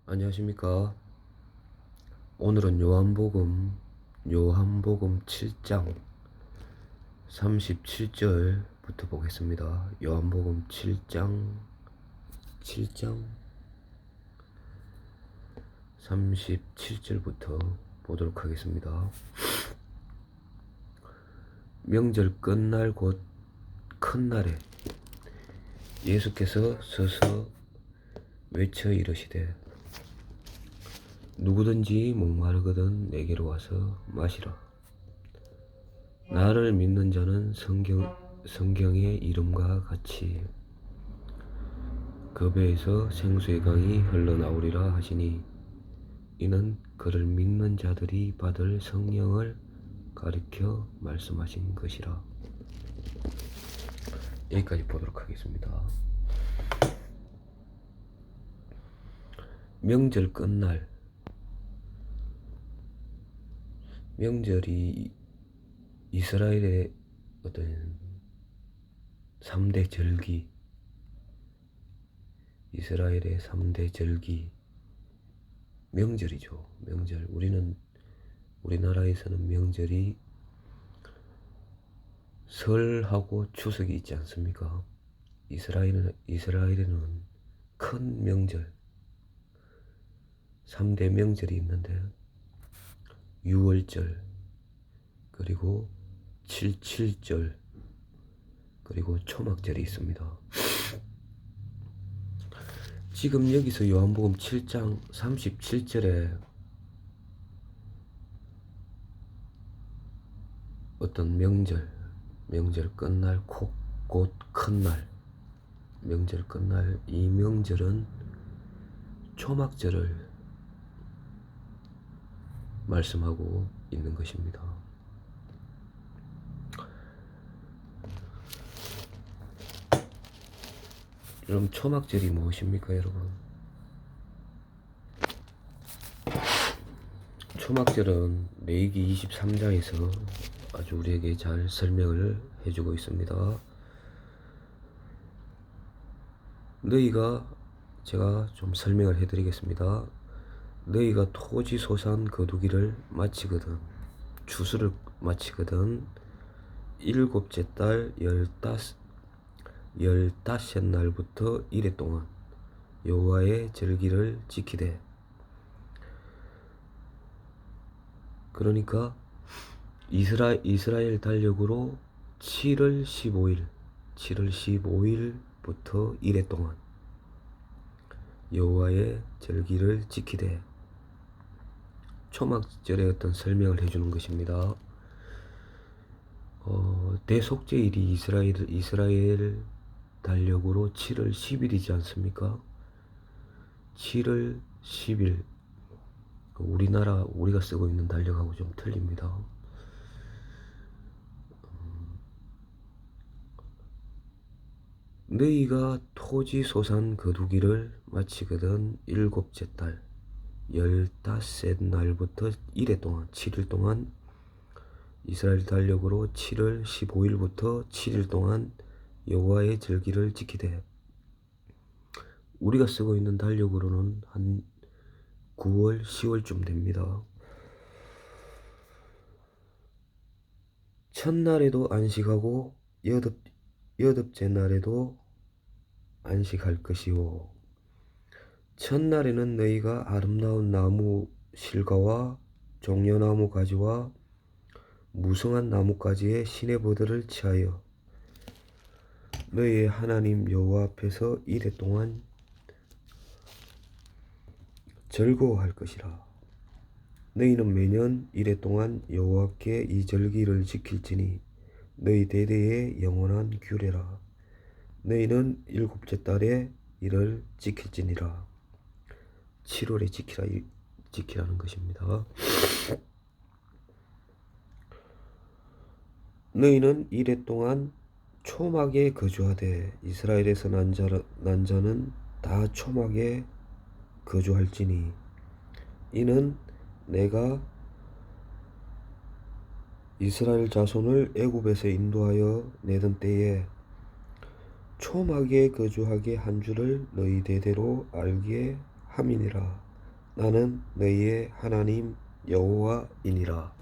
안녕하십니까. 오늘은 요한복음 7장 37절부터 보겠습니다. 요한복음 7장 37절부터 보도록 하겠습니다. 명절 끝날 곧 큰 날에 예수께서 서서 외쳐 이르시되 누구든지 목마르거든 내게로 와서 마시라. 나를 믿는 자는 성경의 이름과 같이 그 배에서 생수의 강이 흘러나오리라 하시니 이는 그를 믿는 자들이 받을 성령을 가리켜 말씀하신 것이라. 여기까지 보도록 하겠습니다. 명절 끝날, 명절이 이스라엘의 어떤 3대 절기, 이스라엘의 3대 절기, 명절이죠. 명절. 우리나라에서는 명절이 설하고 추석이 있지 않습니까? 이스라엘에는 큰 명절, 3대 명절이 있는데, 유월절, 그리고 77절, 그리고 초막절이 있습니다. 지금 여기서 요한복음 7장 37절에 어떤 명절 끝날 곧 큰 날, 명절 끝날 이 명절은 초막절을 말씀하고 있는 것입니다. 그럼 초막절이 무엇입니까, 여러분? 초막절은 레위기 23장에서 아주 우리에게 잘 설명을 해주고 있습니다. 제가 좀 설명을 해드리겠습니다. 너희가 토지 소산 거두기를 마치거든, 추수를 마치거든, 일곱째 달 열다섯 날부터 이래 동안 여호와의 절기를 지키되. 그러니까 이스라엘 달력으로 7월 15일부터 이래 동안 여호와의 절기를 지키되, 초막절의 어떤 설명을 해주는 것입니다. 대속죄일이 이스라엘 달력으로 7월 10일이지 않습니까? 7월 10일, 우리가 쓰고 있는 달력하고 좀 틀립니다. 너희가 토지 소산 거두기를 마치거든 일곱째 달 열다섯 날부터 이래 동안 7일 동안, 이스라엘 달력으로 7월 15일부터 7일 동안 여호와의 절기를 지키되. 우리가 쓰고 있는 달력으로는 한 9월, 10월쯤 됩니다. 첫날에도 안식하고 여덟째 날에도 안식할 것이요. 첫날에는 너희가 아름다운 나무 실과와 종려나무 가지와 무성한 나뭇가지의 시내버들을 취하여 너희의 하나님 여호와 앞에서 이래 동안 즐거워할 것이라. 너희는 매년 이래 동안 여호와께 이 절기를 지킬지니 너희 대대의 영원한 규례라. 너희는 일곱째 달에 이를 지킬지니라. 7월에 지키라는 것입니다. 너희는 이래 동안 초막에 거주하되. 이스라엘에서 난 자는 다 초막에 거주할지니 이는 내가 이스라엘 자손을 애굽에서 인도하여 내던 때에 초막에 거주하게 한 줄을 너희 대대로 알게 함이니라. 나는 너희의 하나님 여호와이니라.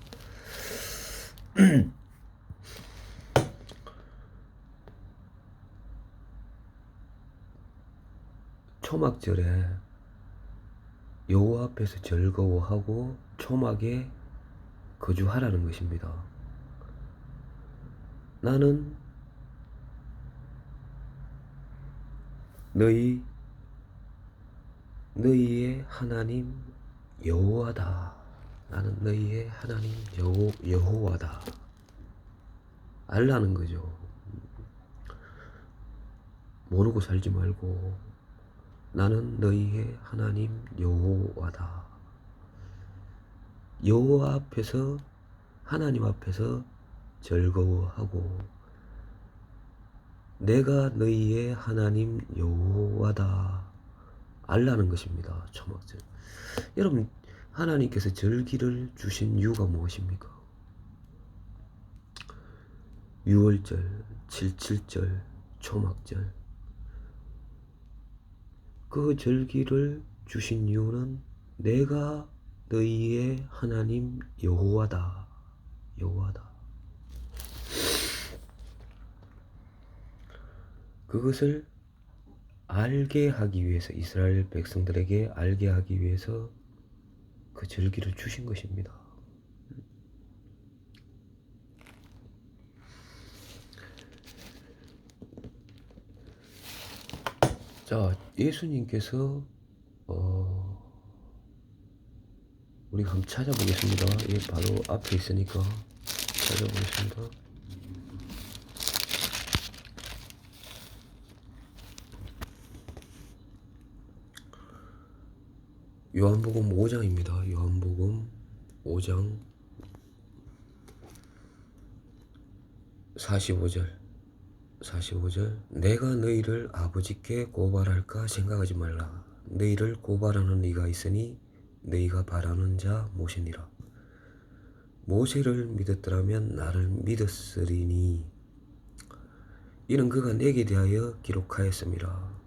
초막절에 여호와 앞에서 즐거워하고 초막에 거주하라는 것입니다. 나는 너희의 하나님 여호와다. 나는 너희의 하나님 여호와다. 알라는 거죠. 모르고 살지 말고 나는 너희의 하나님 여호와다. 여호와 앞에서, 하나님 앞에서 즐거워하고 내가 너희의 하나님 여호와다 알라는 것입니다. 초막절. 여러분, 하나님께서 절기를 주신 이유가 무엇입니까? 6월절, 7.7절, 초막절. 그 절기를 주신 이유는 내가 너희의 하나님 여호와다. 여호와다. 그것을 알게 하기 위해서, 이스라엘 백성들에게 알게 하기 위해서 그 절기를 주신 것입니다. 자, 예수님께서 우리가 한번 찾아보겠습니다. 예, 바로 앞에 있으니까 찾아보겠습니다. 요한복음 5장입니다. 요한복음 5장 45절. 내가 너희를 아버지께 고발할까 생각하지 말라. 너희를 고발하는 이가 있으니 너희가 바라는 자 모세니라. 모세를 믿었더라면 나를 믿었으리니 이는 그가 내게 대하여 기록하였음이라.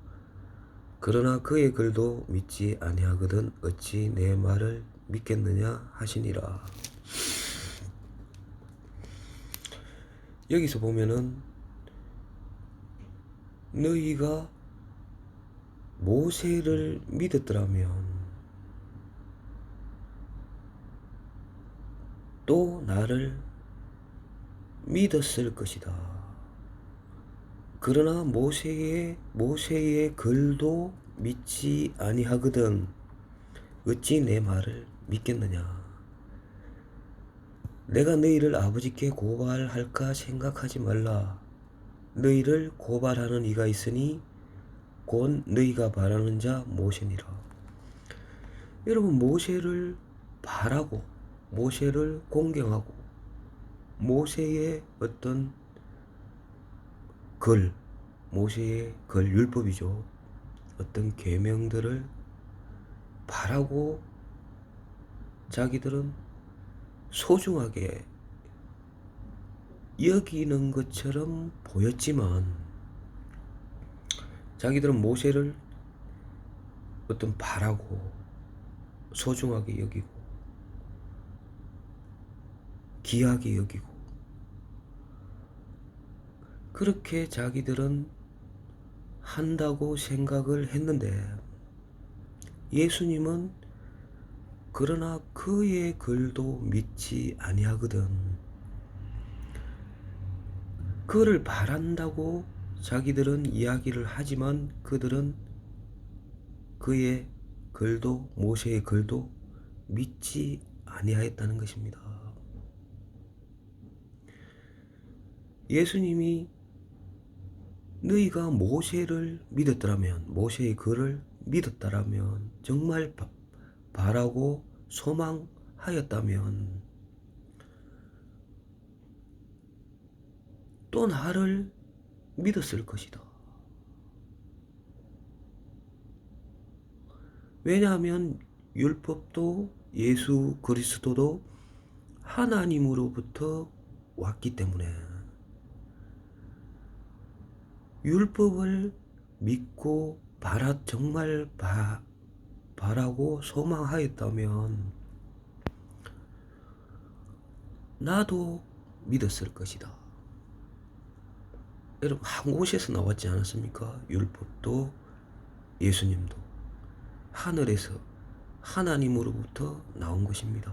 그러나 그의 글도 믿지 아니하거든 어찌 내 말을 믿겠느냐 하시니라. 여기서 보면은 너희가 모세를 믿었더라면 또 나를 믿었을 것이다. 그러나 모세의 글도 믿지 아니하거든 어찌 내 말을 믿겠느냐. 내가 너희를 아버지께 고발할까 생각하지 말라. 너희를 고발하는 이가 있으니 곧 너희가 바라는 자 모세니라. 여러분, 모세를 바라고 모세를 공경하고 모세의 어떤 글, 모세의 글, 율법이죠. 어떤 계명들을 바라고 자기들은 소중하게 여기는 것처럼 보였지만 자기들은 모세를 어떤 바라고 소중하게 여기고 귀하게 여기고 그렇게 자기들은 한다고 생각을 했는데 예수님은 그러나 그의 글도 믿지 아니하거든. 그를 바란다고 자기들은 이야기를 하지만 그들은 그의 글도 모세의 글도 믿지 아니하였다는 것입니다. 예수님이 너희가 모세를 믿었더라면 모세의 글을 믿었다라면 정말 바라고 소망하였다면 또 나를 믿었을 것이다. 왜냐하면 율법도 예수 그리스도도 하나님으로부터 왔기 때문에 율법을 믿고 정말 바라고 소망하였다면 나도 믿었을 것이다. 여러분, 한 곳에서 나왔지 않았습니까? 율법도 예수님도 하늘에서 하나님으로부터 나온 것입니다.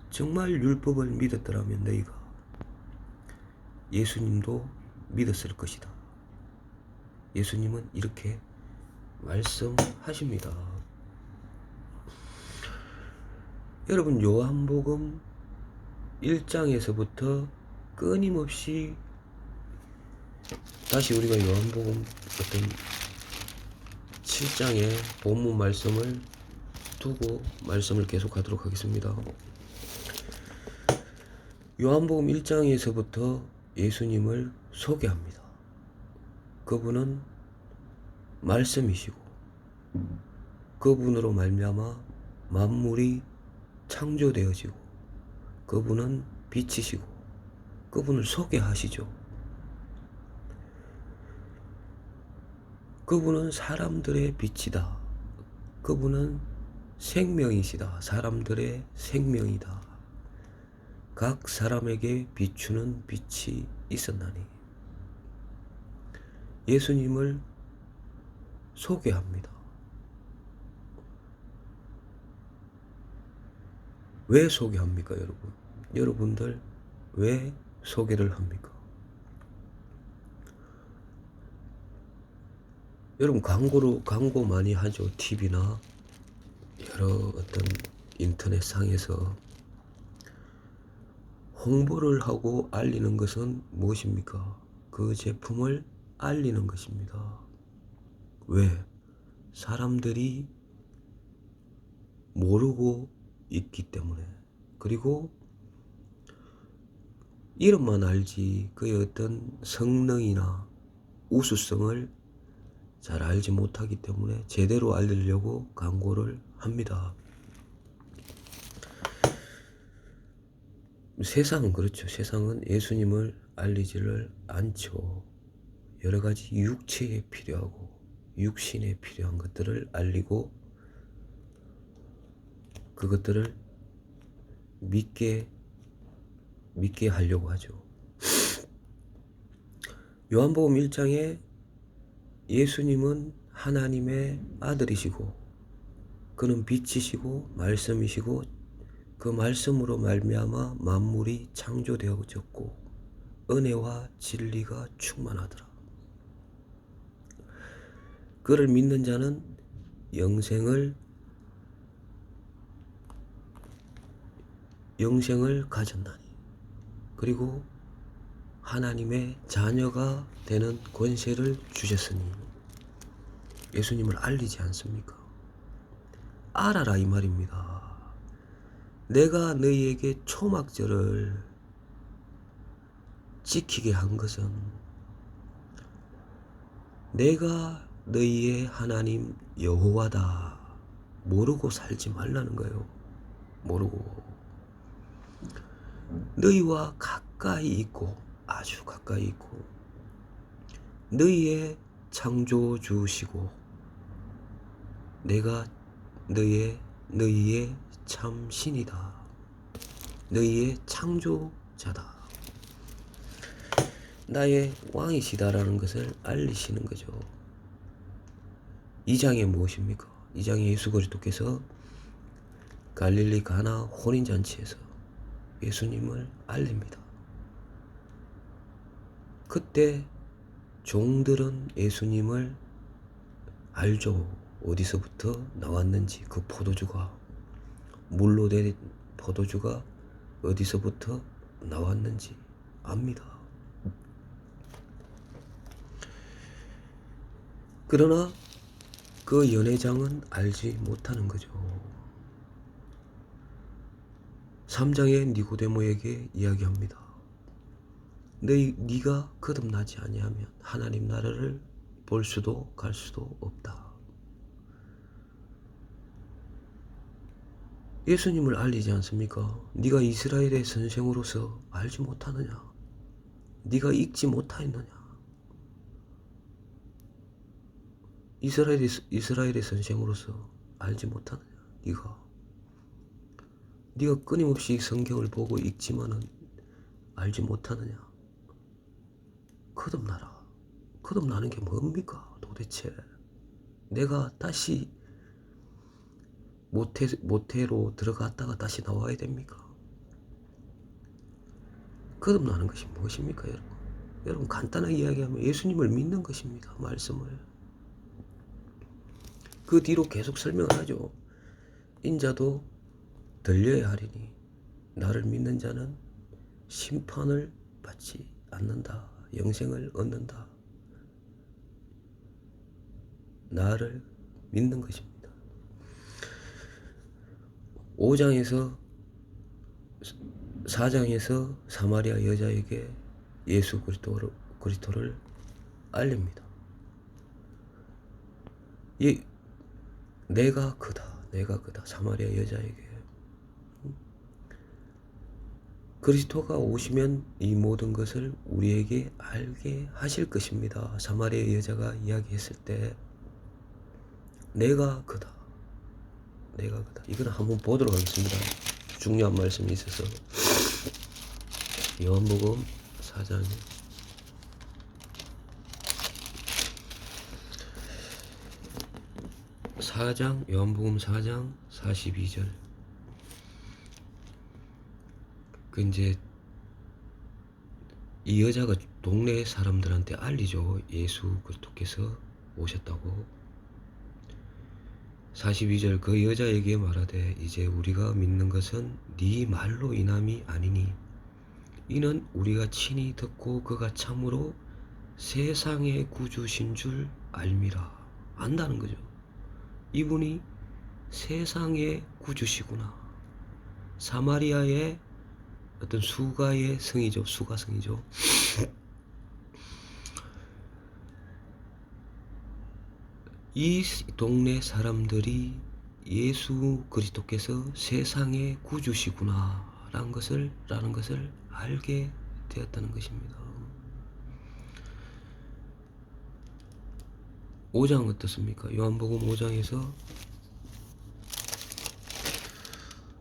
정말 율법을 믿었더라면 너희가 예수님도 믿었을 것이다. 예수님은 이렇게 말씀하십니다. 여러분, 요한복음 1장에서부터 끊임없이 다시 우리가 요한복음 어떤 7장의 본문 말씀을 두고 말씀을 계속하도록 하겠습니다. 요한복음 1장에서부터 예수님을 소개합니다. 그분은 말씀이시고 그분으로 말미암아 만물이 창조되어지고 그분은 빛이시고 그분을 소개하시죠. 그분은 사람들의 빛이다. 그분은 생명이시다. 사람들의 생명이다. 각 사람에게 비추는 빛이 있었나니. 예수님을 소개합니다. 왜 소개합니까, 여러분? 여러분들 왜 소개를 합니까? 여러분, 광고 많이 하죠. TV나 여러 어떤 인터넷 상에서 홍보를 하고 알리는 것은 무엇입니까? 그 제품을 알리는 것입니다. 왜? 사람들이 모르고 있기 때문에. 그리고 이름만 알지 그의 어떤 성능이나 우수성을 잘 알지 못하기 때문에 제대로 알리려고 광고를 합니다. 세상은 그렇죠. 세상은 예수님을 알리지를 않죠. 여러 가지 육체에 필요하고 육신에 필요한 것들을 알리고 그것들을 믿게 하려고 하죠. 요한복음 1장에 예수님은 하나님의 아들이시고 그는 빛이시고 말씀이시고 그 말씀으로 말미암아 만물이 창조되어졌고 은혜와 진리가 충만하더라. 그를 믿는 자는 영생을 가졌나니 그리고 하나님의 자녀가 되는 권세를 주셨으니. 예수님을 알리지 않습니까? 알아라 이 말입니다. 내가 너희에게 초막절을 지키게 한 것은 내가 너희의 하나님 여호와다. 모르고 살지 말라는 거예요. 모르고. 너희와 가까이 있고 아주 가까이 있고 너희의 창조주시고 내가 너희의 참 신이다. 너희의 창조자다. 나의 왕이시다라는 것을 알리시는 거죠. 2장에 무엇입니까? 2장에 예수 그리스도께서 갈릴리 가나 혼인잔치에서 예수님을 알립니다. 그때 종들은 예수님을 알죠. 어디서부터 나왔는지 그 포도주가 물로 된 포도주가 어디서부터 나왔는지 압니다. 그러나 그 연회장은 알지 못하는 거죠. 3장에 니고데모에게 이야기합니다. 네가 거듭나지 아니하면 하나님 나라를 볼 수도 갈 수도 없다. 예수님을 알리지 않습니까? 네가 이스라엘의 선생으로서 알지 못하느냐? 네가 읽지 못하였느냐? 이스라엘의 선생으로서 알지 못하느냐? 네가 끊임없이 성경을 보고 읽지만은 알지 못하느냐? 거듭나라. 거듭나는 게 뭡니까 도대체? 내가 다시 모태로 들어갔다가 다시 나와야 됩니까? 거듭나는 것이 무엇입니까 여러분? 여러분 간단하게 이야기하면 예수님을 믿는 것입니다. 말씀을. 그 뒤로 계속 설명을 하죠. 인자도 들려야 하리니 나를 믿는 자는 심판을 받지 않는다. 영생을 얻는다. 나를 믿는 것입니다. 4장에서 사마리아 여자에게 예수 그리스도를 알립니다. 내가 그다. 사마리아 여자에게. 그리스도가 오시면 이 모든 것을 우리에게 알게 하실 것입니다. 사마리아 여자가 이야기했을 때 내가 그다. 이거는 한번 보도록 하겠습니다. 중요한 말씀이 있어서. 요한복음 4장 요한복음 4장 42절. 이제 이 여자가 동네 사람들한테 알리죠. 예수 그리스도께서 오셨다고. 42절. 그 여자에게 말하되 이제 우리가 믿는 것은 네 말로 인함이 아니니 이는 우리가 친히 듣고 그가 참으로 세상의 구주신 줄 알미라. 안다는 거죠. 이분이 세상의 구주시구나. 사마리아의 어떤 수가의 성이죠. 수가성이죠. 이 동네 사람들이 예수 그리스도께서 세상의 구주시구나 라는 것을 알게 되었다는 것입니다. 5장 어떻습니까? 요한복음 5장에서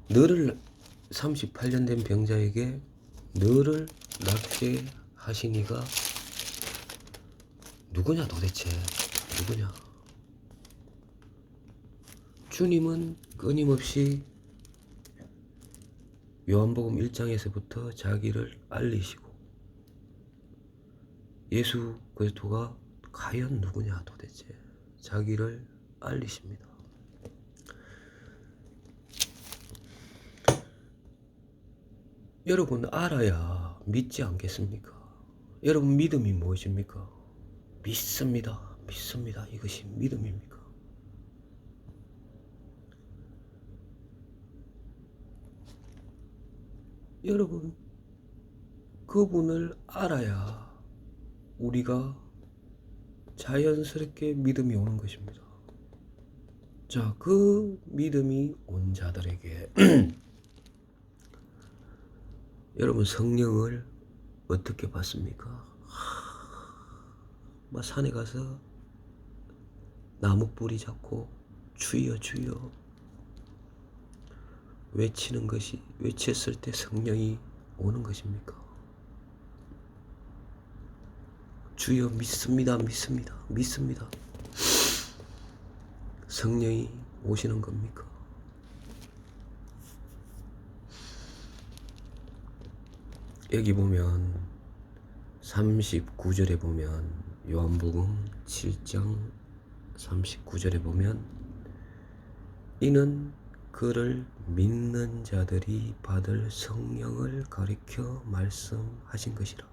너를 38년 된 병자에게 너를 낫게 하신 이가 누구냐 도대체? 누구냐? 주님은 끊임없이 요한복음 1장에서부터 자기를 알리시고 예수 그리스도가 과연 누구냐 도대체 자기를 알리십니다. 여러분 알아야 믿지 않겠습니까? 여러분 믿음이 무엇입니까? 믿습니다. 이것이 믿음입니까? 여러분 그분을 알아야 우리가 자연스럽게 믿음이 오는 것입니다. 자, 그 믿음이 온 자들에게 여러분 성령을 어떻게 받습니까? 막 산에 가서 나무 뿌리 잡고 주여 외치는 것이 외쳤을 때 성령이 오는 것입니까? 주여 믿습니다. 성령이 오시는 겁니까? 여기 보면 39절에 보면 요한복음 7장 39절에 보면 이는 그를 믿는 자들이 받을 성령을 가리켜 말씀하신 것이라.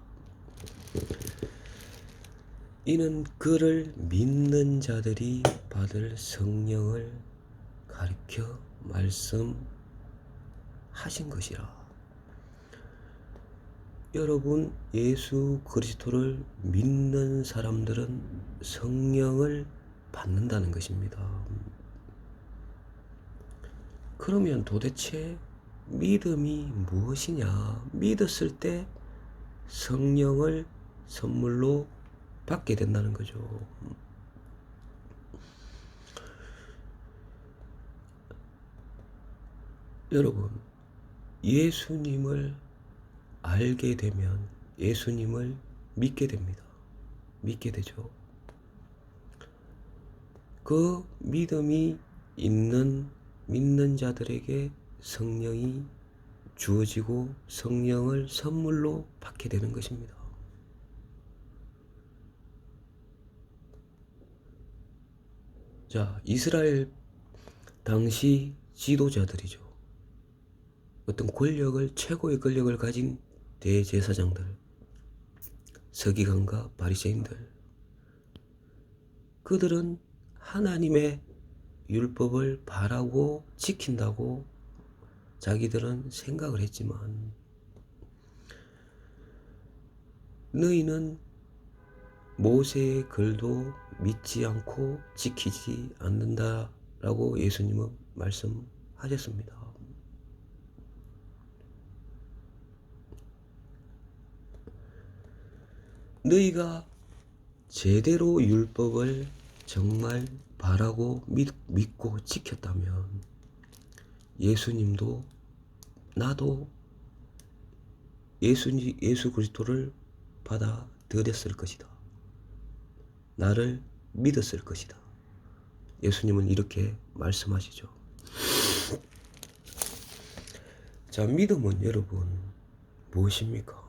이는 그를 믿는 자들이 받을 성령을 가리켜 말씀하신 것이라. 여러분 예수 그리스도를 믿는 사람들은 성령을 받는다는 것입니다. 그러면 도대체 믿음이 무엇이냐? 믿었을 때 성령을 선물로 받게 된다는 거죠. 여러분, 예수님을 알게 되면 예수님을 믿게 됩니다. 믿게 되죠. 그 믿음이 믿는 자들에게 성령이 주어지고 성령을 선물로 받게 되는 것입니다. 자, 이스라엘 당시 지도자들이죠. 어떤 최고의 권력을 가진 대제사장들, 서기관과 바리새인들, 그들은 하나님의 율법을 바라고 지킨다고 자기들은 생각을 했지만, 너희는 모세의 글도 믿지 않고 지키지 않는다라고 예수님은 말씀하셨습니다. 너희가 제대로 율법을 정말 바라고 믿고 지켰다면 예수님도 나도 예수 그리스도를 받아들였을 것이다. 나를 믿었을 것이다. 예수님은 이렇게 말씀하시죠. 자, 믿음은 여러분 무엇입니까?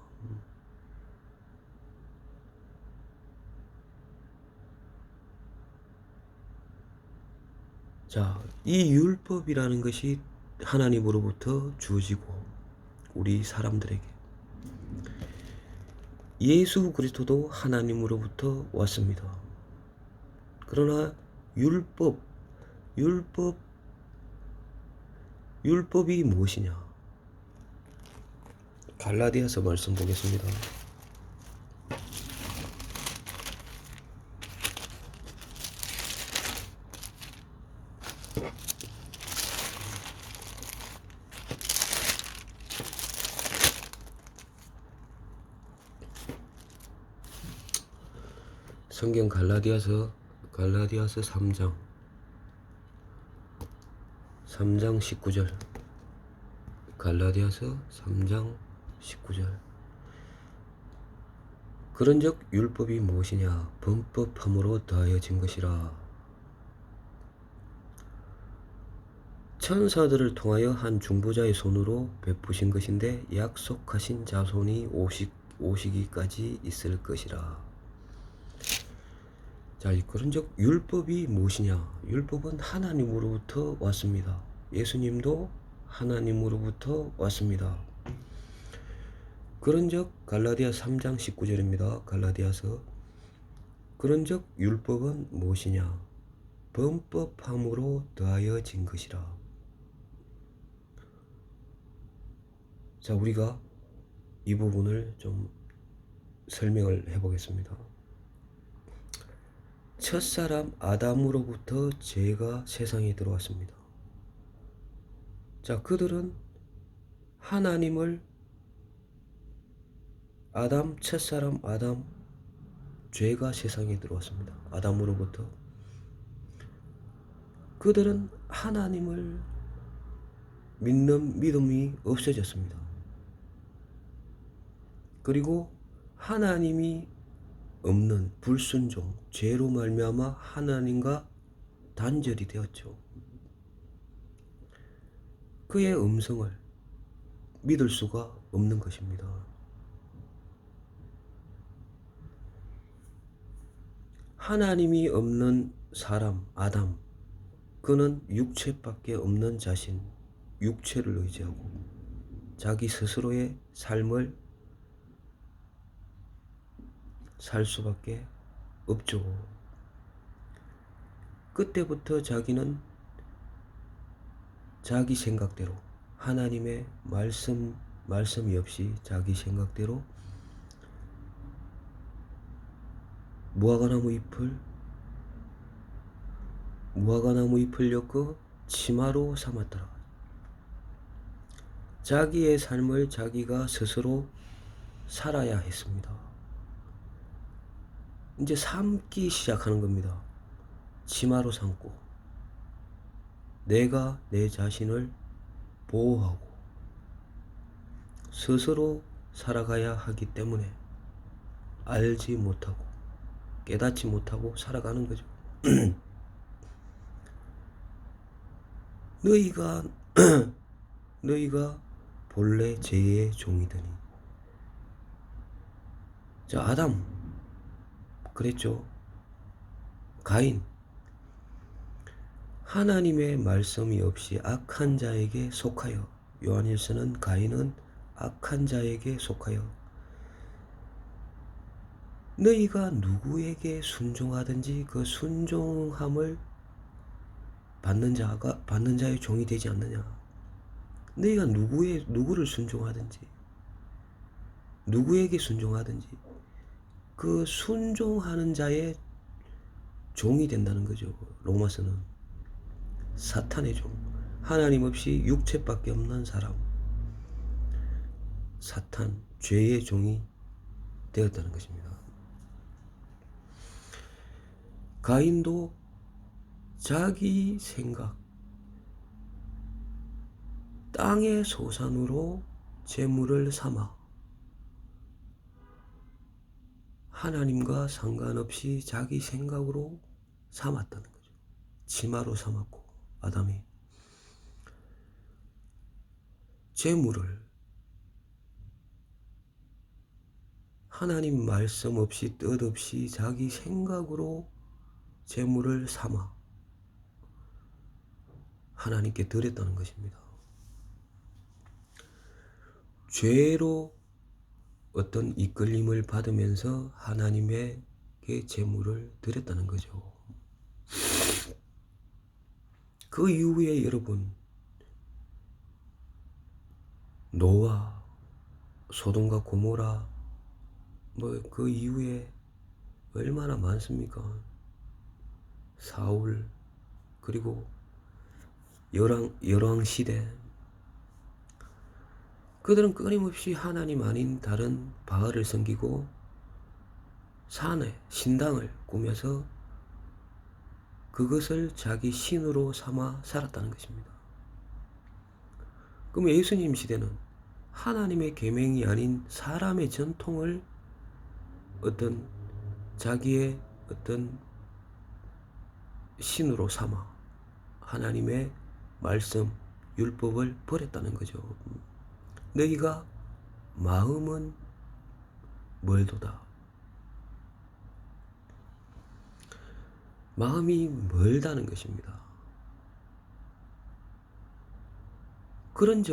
자, 이 율법이라는 것이 하나님으로부터 주어지고 우리 사람들에게, 예수 그리스도도 하나님으로부터 왔습니다. 그러나 율법이 무엇이냐? 갈라디아서 말씀 보겠습니다. 성경 갈라디아서 3장 19절. 갈라디아서 3장 19절. 그런즉 율법이 무엇이냐? 범법함으로 더하여진 것이라. 천사들을 통하여 한 중보자의 손으로 베푸신 것인데 약속하신 자손이 오시기까지 있을 것이라. 자, 그런즉 율법이 무엇이냐? 율법은 하나님으로부터 왔습니다. 예수님도 하나님으로부터 왔습니다. 그런즉 갈라디아 3장 19절입니다. 갈라디아서. 그런즉 율법은 무엇이냐? 범법함으로 더하여진 것이라. 자, 우리가 이 부분을 좀 설명을 해보겠습니다. 첫사람 아담으로부터 죄가 세상에 들어왔습니다. 자, 그들은 하나님을 첫사람 아담, 죄가 세상에 들어왔습니다. 아담으로부터. 그들은 하나님을 믿는 믿음이 없어졌습니다. 그리고 하나님이 없는 불순종, 죄로 말미암아 하나님과 단절이 되었죠. 그의 음성을 믿을 수가 없는 것입니다. 하나님이 없는 사람 아담, 그는 육체밖에 없는 자신, 육체를 의지하고 자기 스스로의 삶을 살 수밖에 없죠. 그때부터 자기는 자기 생각대로, 하나님의 말씀이 없이 자기 생각대로 무화과나무 잎을 엮어 치마로 삼았더라. 자기의 삶을 자기가 스스로 살아야 했습니다. 이제 삶기 시작하는 겁니다. 치마로 삼고 내가 내 자신을 보호하고 스스로 살아가야 하기 때문에 알지 못하고 깨닫지 못하고 살아가는 거죠. 너희가 본래 죄의 종이더니. 자, 아담 그랬죠. 가인, 하나님의 말씀이 없이 악한 자에게 속하여, 요한일서는 가인은 악한 자에게 속하여 너희가 누구에게 순종하든지 그 순종함을 받는 자의 종이 되지 않느냐. 너희가 누구를 순종하든지 누구에게 순종하든지 그 순종하는 자의 종이 된다는 거죠. 로마서는 사탄의 종, 하나님 없이 육체밖에 없는 사람, 사탄, 죄의 종이 되었다는 것입니다. 가인도 자기 생각, 땅의 소산으로 재물을 삼아 하나님과 상관없이 자기 생각으로 삼았다는 거죠. 치마로 삼았고, 아담이 재물을 하나님 말씀 없이 뜻없이 자기 생각으로 재물을 삼아 하나님께 드렸다는 것입니다. 죄로 어떤 이끌림을 받으면서 하나님에게 재물을 드렸다는 거죠. 그 이후에 여러분, 노아, 소돔과 고모라, 그 이후에 얼마나 많습니까? 사울, 그리고 열왕 시대, 그들은 끊임없이 하나님 아닌 다른 바알을 섬기고 산에 신당을 꾸며서 그것을 자기 신으로 삼아 살았다는 것입니다. 그럼 예수님 시대는 하나님의 계명이 아닌 사람의 전통을 어떤 자기의 어떤 신으로 삼아 하나님의 말씀, 율법을 버렸다는 거죠. 너희가 마음은 멀도다. 마음이 멀다는 것입니다. 그러면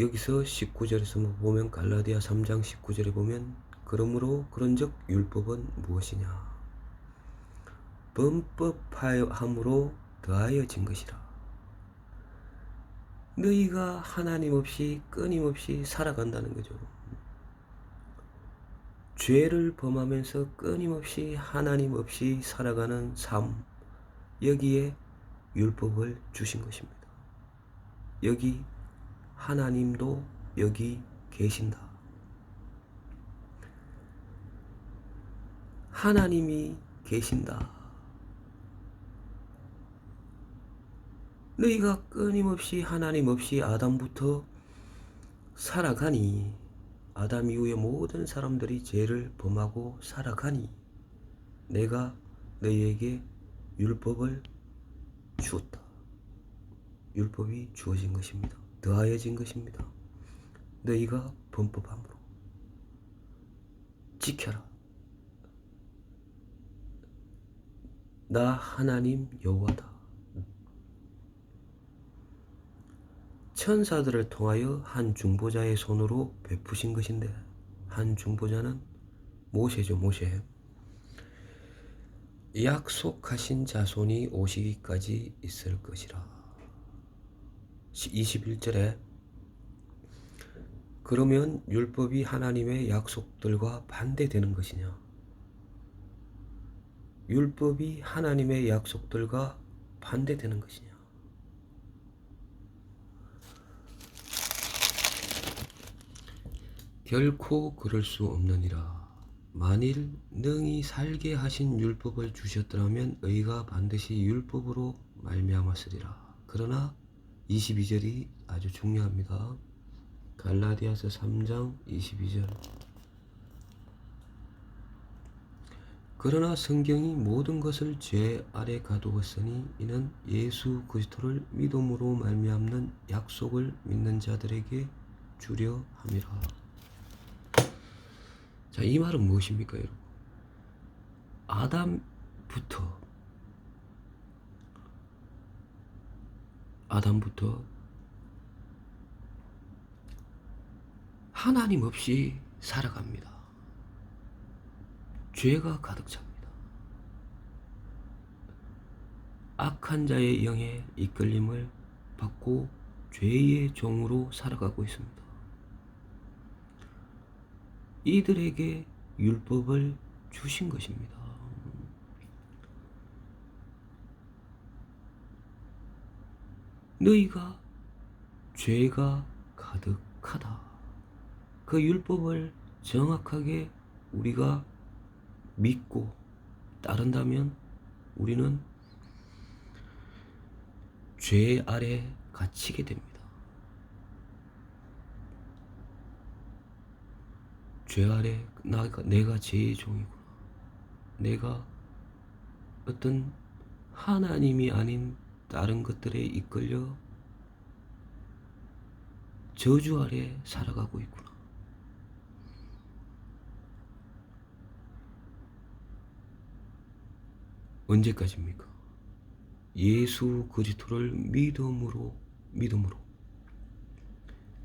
여기서 19절에서 보면, 갈라디아 3장 19절에 보면, 그러므로 그런즉 율법은 무엇이냐? 범법함으로 더하여진 것이라. 너희가 하나님 없이 끊임없이 살아간다는 거죠. 죄를 범하면서 끊임없이 하나님 없이 살아가는 삶, 여기에 율법을 주신 것입니다. 여기 하나님도 여기 계신다. 하나님이 계신다. 너희가 끊임없이 하나님 없이 아담부터 살아가니, 아담 이후에 모든 사람들이 죄를 범하고 살아가니 내가 너희에게 율법을 주었다. 율법이 주어진 것입니다. 더하여진 것입니다. 너희가 범법함으로 지켜라. 나 하나님 여호와다. 천사들을 통하여 한 중보자의 손으로 베푸신 것인데, 한 중보자는 모세죠. 모세. 약속하신 자손이 오시기까지 있을 것이라. 21절에 그러면 율법이 하나님의 약속들과 반대되는 것이냐? 율법이 하나님의 약속들과 반대되는 것이냐? 결코 그럴 수 없느니라. 만일 능히 살게 하신 율법을 주셨더라면 의가 반드시 율법으로 말미암았으리라. 그러나 22절이 아주 중요합니다. 갈라디아서 3장 22절. 그러나 성경이 모든 것을 죄 아래 가두었으니 이는 예수 그리스도를 믿음으로 말미암는 약속을 믿는 자들에게 주려 함이라. 자, 이 말은 무엇입니까, 여러분? 아담부터 하나님 없이 살아갑니다. 죄가 가득 찹니다. 악한 자의 영에 이끌림을 받고 죄의 종으로 살아가고 있습니다. 이들에게 율법을 주신 것입니다. 너희가 죄가 가득하다. 그 율법을 정확하게 우리가 믿고 따른다면 우리는 죄 아래 갇히게 됩니다. 죄 아래 내가 죄의 종이구나. 내가 어떤 하나님이 아닌 다른 것들에 이끌려 저주 아래 살아가고 있구나. 언제까지입니까? 예수 그리스도를 믿음으로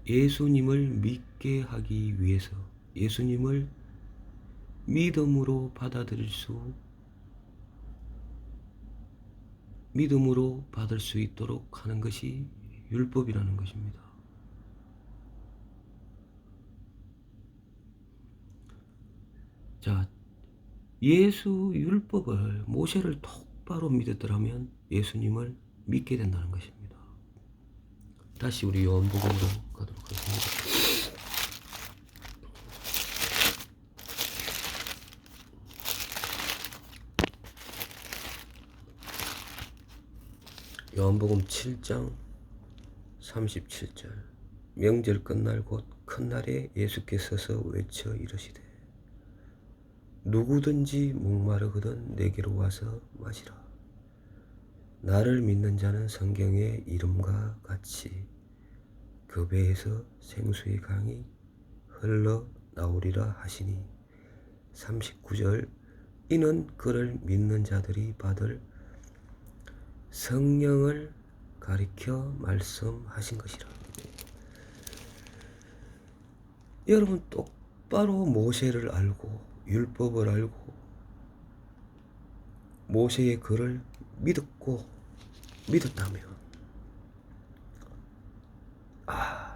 예수님을 믿게 하기 위해서 예수님을 믿음으로 받을 수 있도록 하는 것이 율법이라는 것입니다. 자, 예수 율법을 모세를 똑바로 믿었더라면 예수님을 믿게 된다는 것입니다. 다시 우리 요한복음으로 가도록 하겠습니다. 요한복음 7장 37절. 명절 끝날 곧 큰 날에 예수께서 외쳐 이르시되 누구든지 목마르거든 내게로 와서 마시라. 나를 믿는 자는 성경의 이름과 같이 그 배에서 생수의 강이 흘러 나오리라 하시니. 39절. 이는 그를 믿는 자들이 받을 성령을 가리켜 말씀하신 것이라. 여러분 똑바로 모세를 알고 율법을 알고 모세의 글을 믿었다면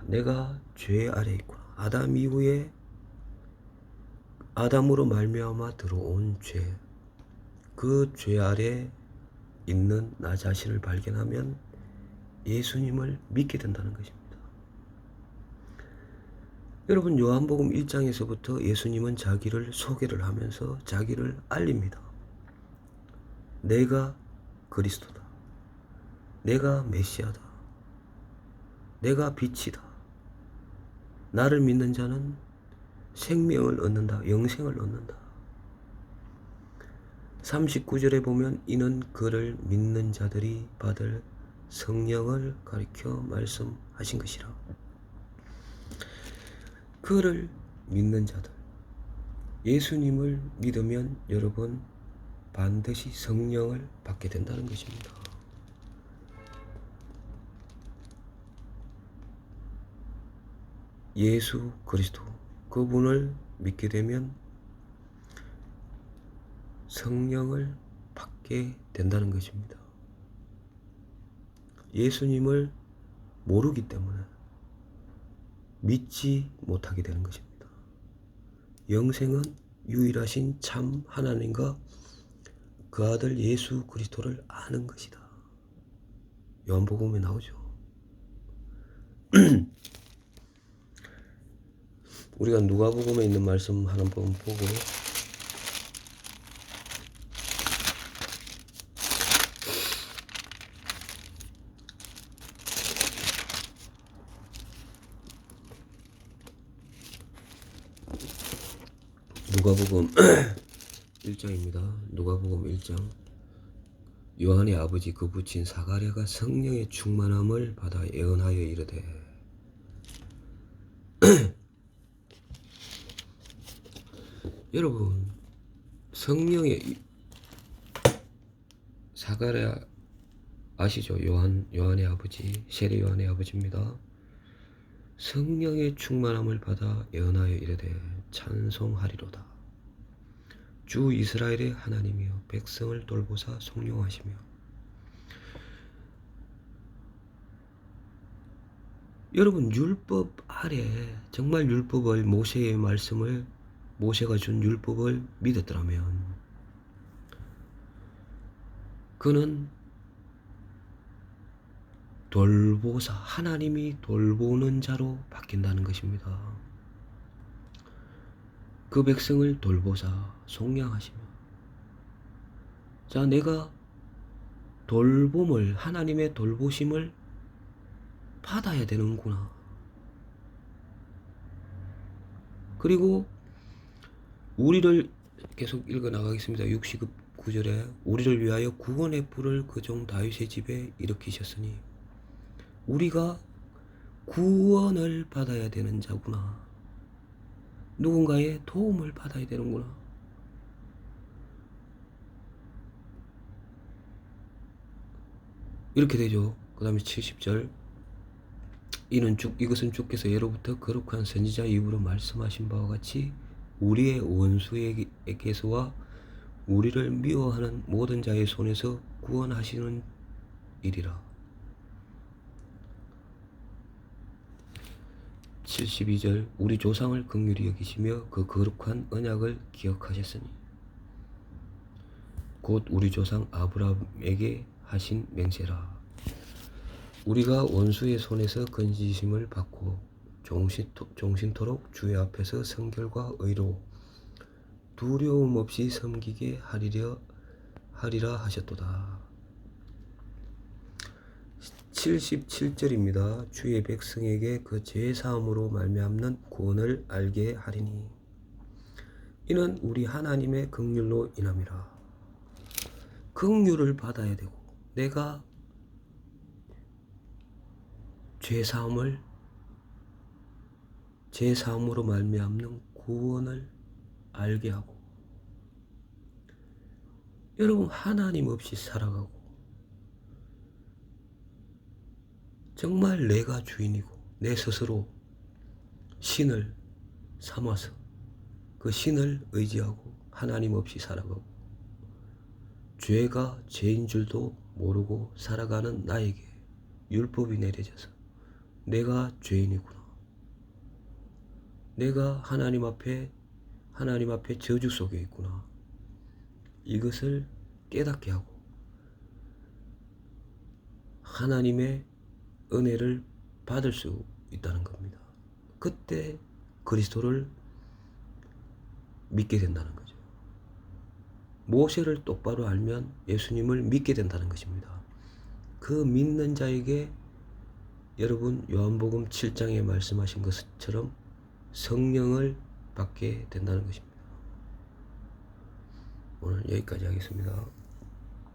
내가 죄 아래 있구나. 아담 이후에 아담으로 말미암아 들어온 죄, 그 죄 아래 있는 나 자신을 발견하면 예수님을 믿게 된다는 것입니다. 여러분 요한복음 1장에서부터 예수님은 자기를 소개를 하면서 자기를 알립니다. 내가 그리스도다. 내가 메시아다. 내가 빛이다. 나를 믿는 자는 생명을 얻는다. 영생을 얻는다. 39절에 보면 이는 그를 믿는 자들이 받을 성령을 가리켜 말씀하신 것이라. 그를 믿는 자들, 예수님을 믿으면 여러분 반드시 성령을 받게 된다는 것입니다. 예수 그리스도 그분을 믿게 되면 성령을 받게 된다는 것입니다. 예수님을 모르기 때문에 믿지 못하게 되는 것입니다. 영생은 유일하신 참 하나님과 그 아들 예수 그리스도를 아는 것이다. 요한복음에 나오죠. 우리가 누가복음에 있는 말씀 하나 번 보고 누가복음 1장입니다. 누가복음 1장. 요한의 아버지 그 부친 사가랴가 성령의 충만함을 받아 예언하여 이르되 여러분, 성령의 사가랴 아시죠? 요한의 아버지, 세례 요한의 아버지입니다. 성령의 충만함을 받아 예언하여 이르되 찬송하리로다. 주 이스라엘의 하나님이여 백성을 돌보사 성령하시며. 여러분, 율법 아래 정말 율법을, 모세의 말씀을, 모세가 준 율법을 믿었더라면 그는 돌보사, 하나님이 돌보는 자로 바뀐다는 것입니다. 그 백성을 돌보사 속량하시며. 자, 내가 돌봄을, 하나님의 돌보심을 받아야 되는구나. 그리고 우리를 계속 읽어 나가겠습니다. 69절에 우리를 위하여 구원의 뿔을 그 종 다윗의 집에 일으키셨으니 우리가 구원을 받아야 되는 자구나. 누군가의 도움을 받아야 되는구나. 이렇게 되죠. 그 다음에 70절 이것은 주께서 예로부터 거룩한 선지자 입으로 말씀하신 바와 같이 우리의 원수에게서와 우리를 미워하는 모든 자의 손에서 구원하시는 일이라. 72절 우리 조상을 긍휼히 여기시며 그 거룩한 언약을 기억하셨으니 곧 우리 조상 아브라함에게 하신 맹세라. 우리가 원수의 손에서 건지심을 받고 종신토록 주의 앞에서 성결과 의로 두려움 없이 섬기게 하리라 하셨도다. 77절입니다. 주의 백성에게 그 죄사함으로 말미암는 구원을 알게 하리니 이는 우리 하나님의 긍휼로 인함이라. 긍휼을 받아야 되고 내가 죄사함으로 말미암는 구원을 알게 하고. 여러분, 하나님 없이 살아가고 정말 내가 주인이고 내 스스로 신을 삼아서 그 신을 의지하고 하나님 없이 살아가고 죄가 죄인 줄도 모르고 살아가는 나에게 율법이 내려져서 내가 죄인이구나. 내가 하나님 앞에 저주 속에 있구나. 이것을 깨닫게 하고 하나님의 은혜를 받을 수 있다는 겁니다. 그때 그리스도를 믿게 된다는 거죠. 모세를 똑바로 알면 예수님을 믿게 된다는 것입니다. 그 믿는 자에게 여러분 요한복음 7장에 말씀하신 것처럼 성령을 받게 된다는 것입니다. 오늘 여기까지 하겠습니다.